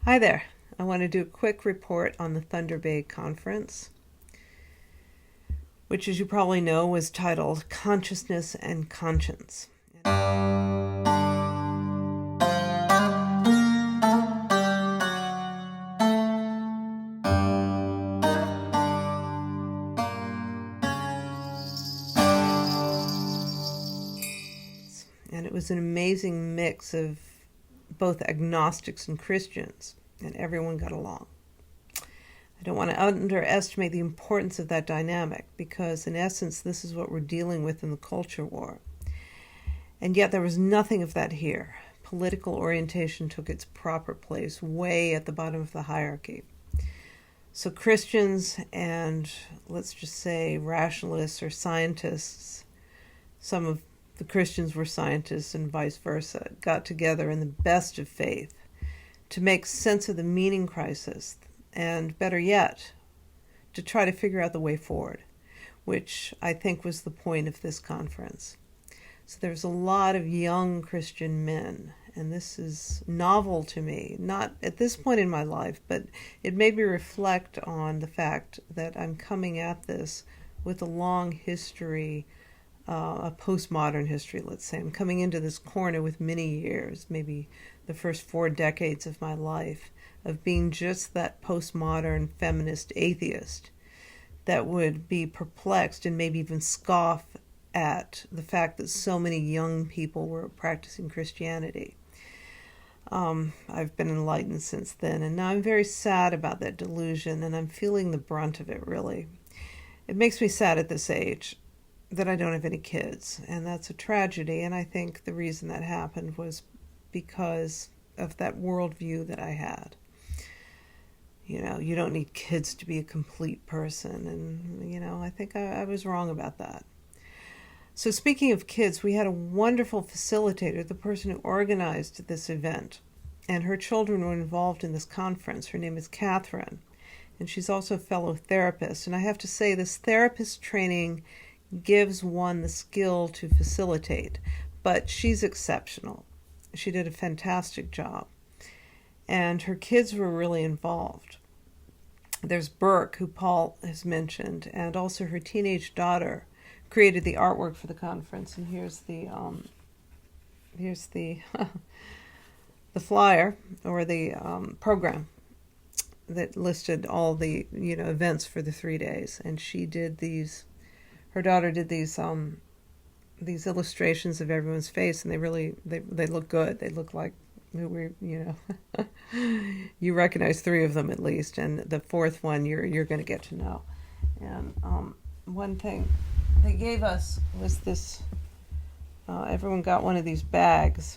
Hi there. I want to do a quick report on the Thunder Bay Conference, which, as you probably know, was titled Consciousness and Conscience. And it was an amazing mix of both agnostics and Christians, and everyone got along. I don't want to underestimate the importance of that dynamic because, in essence, this is what we're dealing with in the culture war. And yet there was nothing of that here. Political orientation took its proper place way at the bottom of the hierarchy. So Christians and, let's just say, rationalists or scientists, some of the Christians were scientists and vice versa, got together in the best of faith to make sense of the meaning crisis, and better yet, to try to figure out the way forward, which I think was the point of this conference. So there's a lot of young Christian men, and this is novel to me, not at this point in my life, but it made me reflect on the fact that I'm coming at this with a long history, a postmodern history, let's say. I'm coming into this corner with many years, maybe the first 4 decades of my life, of being just that postmodern feminist atheist that would be perplexed and maybe even scoff at the fact that so many young people were practicing Christianity. I've been enlightened since then, and now I'm very sad about that delusion, and I'm feeling the brunt of it, really. It makes me sad at this age that I don't have any kids, and that's a tragedy, and I think the reason that happened was because of that worldview that I had. You don't need kids to be a complete person, and, I think I was wrong about that. So speaking of kids, we had a wonderful facilitator, the person who organized this event, and her children were involved in this conference. Her name is Catherine, and she's also a fellow therapist. And I have to say, this therapist training gives one the skill to facilitate, but she's exceptional. She did a fantastic job, and her kids were really involved. There's Burke, who Paul has mentioned, and also her teenage daughter created the artwork for the conference. And here's the the flyer, or the program that listed all the events for the 3 days. And she did these. Her daughter did these illustrations of everyone's face, and they look good. They look like you recognize 3 of them at least, and the 4th one you're going to get to know. And one thing they gave us was this. Everyone got one of these bags,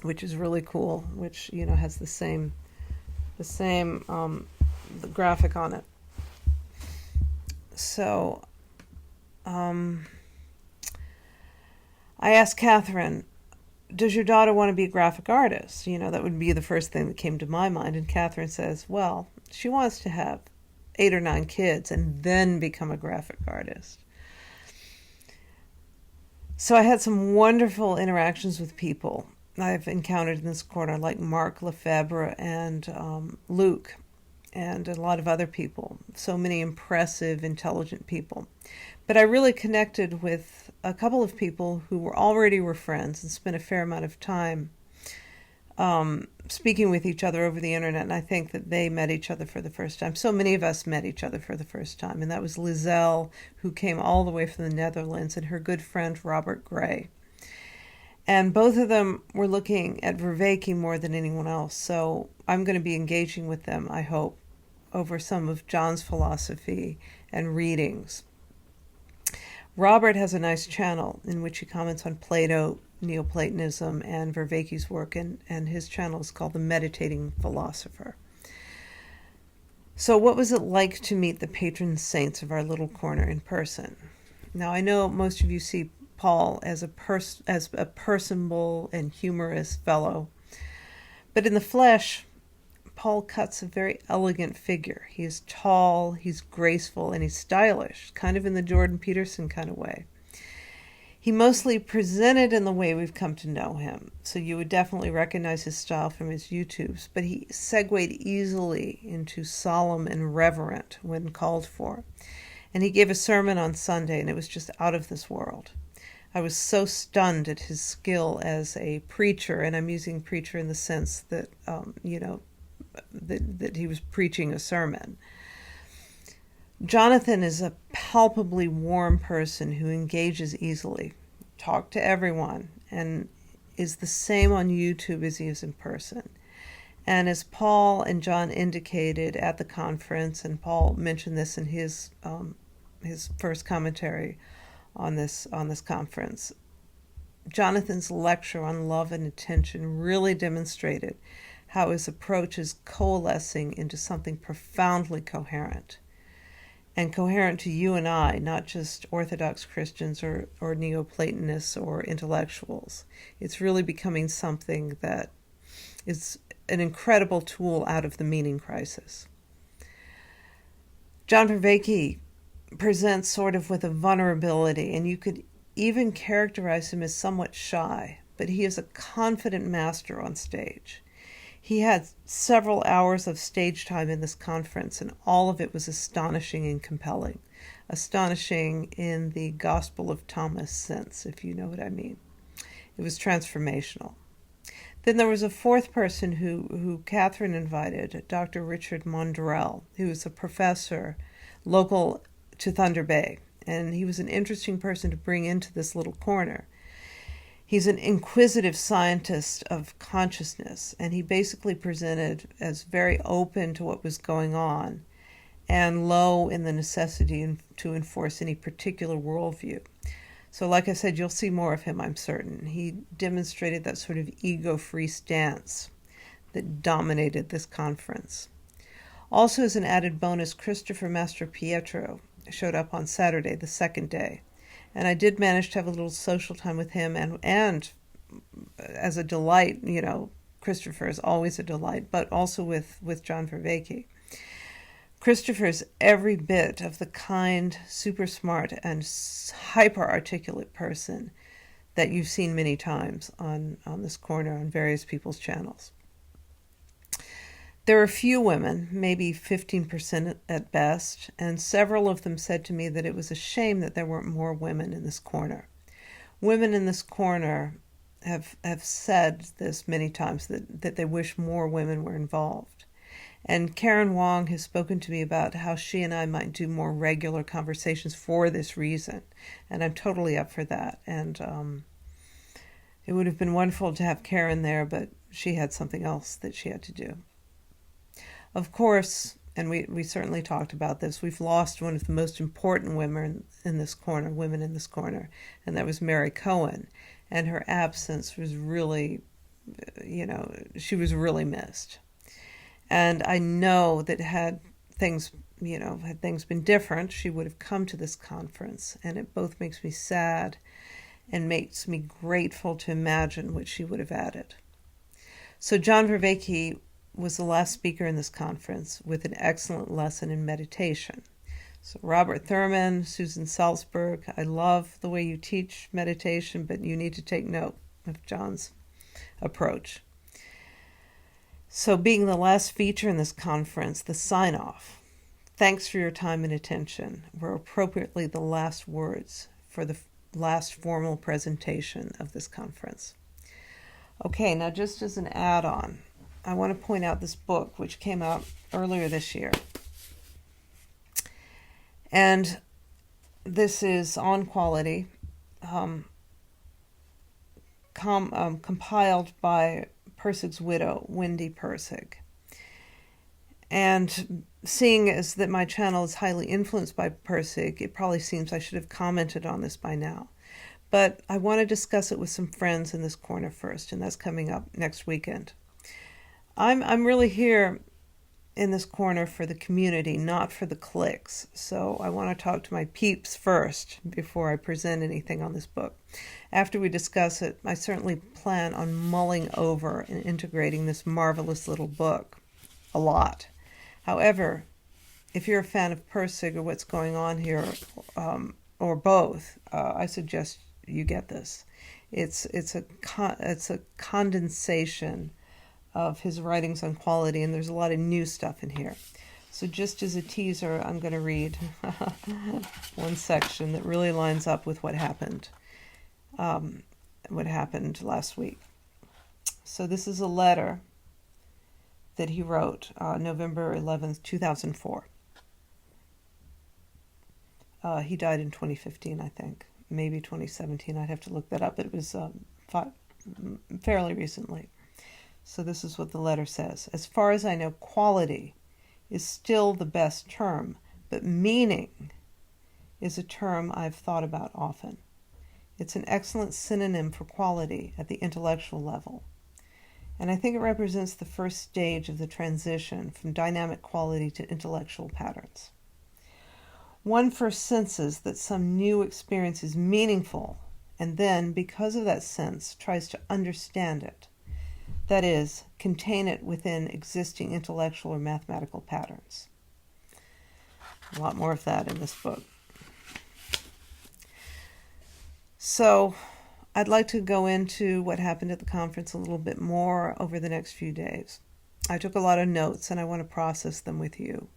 which is really cool. Which has the same the graphic on it. So, I asked Catherine, does your daughter want to be a graphic artist? That would be the first thing that came to my mind. And Catherine says, well, she wants to have 8 or 9 kids and then become a graphic artist. So I had some wonderful interactions with people I've encountered in this corner, like Mark Lefebvre and Luke, and a lot of other people. So many impressive, intelligent people. But I really connected with a couple of people who were friends and spent a fair amount of time speaking with each other over the internet, and I think that they met each other for the first time. So many of us met each other for the first time, and that was Lizelle, who came all the way from the Netherlands, and her good friend Robert Gray. And both of them were looking at Vervaeke more than anyone else, so I'm going to be engaging with them, I hope, over some of John's philosophy and readings. Robert has a nice channel in which he comments on Plato, Neoplatonism, and Vervaeke's work, and his channel is called The Meditating Philosopher. So what was it like to meet the patron saints of our little corner in person? Now, I know most of you see Paul as a personable and humorous fellow, but in the flesh, Paul cuts a very elegant figure. He is tall, he's graceful, and he's stylish, kind of in the Jordan Peterson kind of way. He mostly presented in the way we've come to know him, so you would definitely recognize his style from his YouTubes, but he segued easily into solemn and reverent when called for. And he gave a sermon on Sunday, and it was just out of this world. I was so stunned at his skill as a preacher, and I'm using preacher in the sense that, that he was preaching a sermon. Jonathan is a palpably warm person who engages easily, talks to everyone, and is the same on YouTube as he is in person. And as Paul and John indicated at the conference, and Paul mentioned this in his first commentary on this conference, Jonathan's lecture on love and attention really demonstrated how his approach is coalescing into something profoundly coherent. And coherent to you and I, not just Orthodox Christians or Neoplatonists or intellectuals. It's really becoming something that is an incredible tool out of the meaning crisis. John Vervaeke presents sort of with a vulnerability, and you could even characterize him as somewhat shy, but he is a confident master on stage. He had several hours of stage time in this conference, and all of it was astonishing and compelling. Astonishing in the Gospel of Thomas sense, if you know what I mean. It was transformational. Then there was a fourth person who Catherine invited, Dr. Richard Mondrell, who is a professor local to Thunder Bay, and he was an interesting person to bring into this little corner. He's an inquisitive scientist of consciousness, and he basically presented as very open to what was going on and low in the necessity to enforce any particular worldview. So like I said, you'll see more of him, I'm certain. He demonstrated that sort of ego-free stance that dominated this conference. Also, as an added bonus, Christopher Mastropietro showed up on Saturday, the second day. And I did manage to have a little social time with him, and as a delight, Christopher is always a delight, but also with John Vervaeke. Christopher's every bit of the kind, super smart, and hyper-articulate person that you've seen many times on this corner on various people's channels. There are a few women, maybe 15% at best, and several of them said to me that it was a shame that there weren't more women in this corner. Women in this corner have said this many times, that they wish more women were involved. And Karen Wong has spoken to me about how she and I might do more regular conversations for this reason, and I'm totally up for that. And it would have been wonderful to have Karen there, but she had something else that she had to do. Of course, and we certainly talked about this, we've lost one of the most important women in this corner, and that was Mary Cohen. And her absence was really, she was really missed. And I know that had things been different, she would have come to this conference. And it both makes me sad and makes me grateful to imagine what she would have added. So John Vervaeke was the last speaker in this conference with an excellent lesson in meditation. So Robert Thurman, Susan Salzberg, I love the way you teach meditation, but you need to take note of John's approach. So being the last feature in this conference, the sign-off, thanks for your time and attention, were appropriately the last words for the last formal presentation of this conference. Okay, now just as an add-on, I want to point out this book, which came out earlier this year. And this is On Quality, compiled by Pirsig's widow, Wendy Pirsig. And seeing as that my channel is highly influenced by Pirsig, it probably seems I should have commented on this by now. But I want to discuss it with some friends in this corner first, and that's coming up next weekend. I'm really here in this corner for the community, not for the clicks. So I want to talk to my peeps first before I present anything on this book. After we discuss it, I certainly plan on mulling over and integrating this marvelous little book a lot. However, if you're a fan of Pirsig or what's going on here, or both, I suggest you get this. It's a condensation of his writings on quality, and there's a lot of new stuff in here. So just as a teaser, I'm going to read one section that really lines up with what happened last week. So this is a letter that he wrote November 11th, 2004. He died in 2015, I think. Maybe 2017. I'd have to look that up. It was fairly recently. So this is what the letter says. As far as I know, quality is still the best term, but meaning is a term I've thought about often. It's an excellent synonym for quality at the intellectual level. And I think it represents the first stage of the transition from dynamic quality to intellectual patterns. One first senses that some new experience is meaningful, and then, because of that sense, tries to understand it. That is, contain it within existing intellectual or mathematical patterns. A lot more of that in this book. So, I'd like to go into what happened at the conference a little bit more over the next few days. I took a lot of notes, and I want to process them with you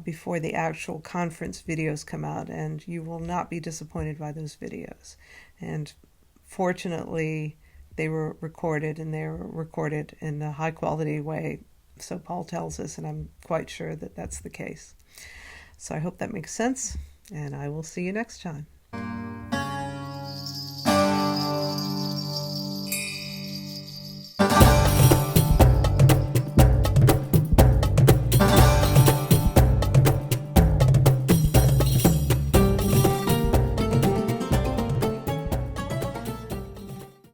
before the actual conference videos come out, and you will not be disappointed by those videos. And fortunately, they were recorded, and they were recorded in a high-quality way, so Paul tells us, and I'm quite sure that that's the case. So I hope that makes sense, and I will see you next time.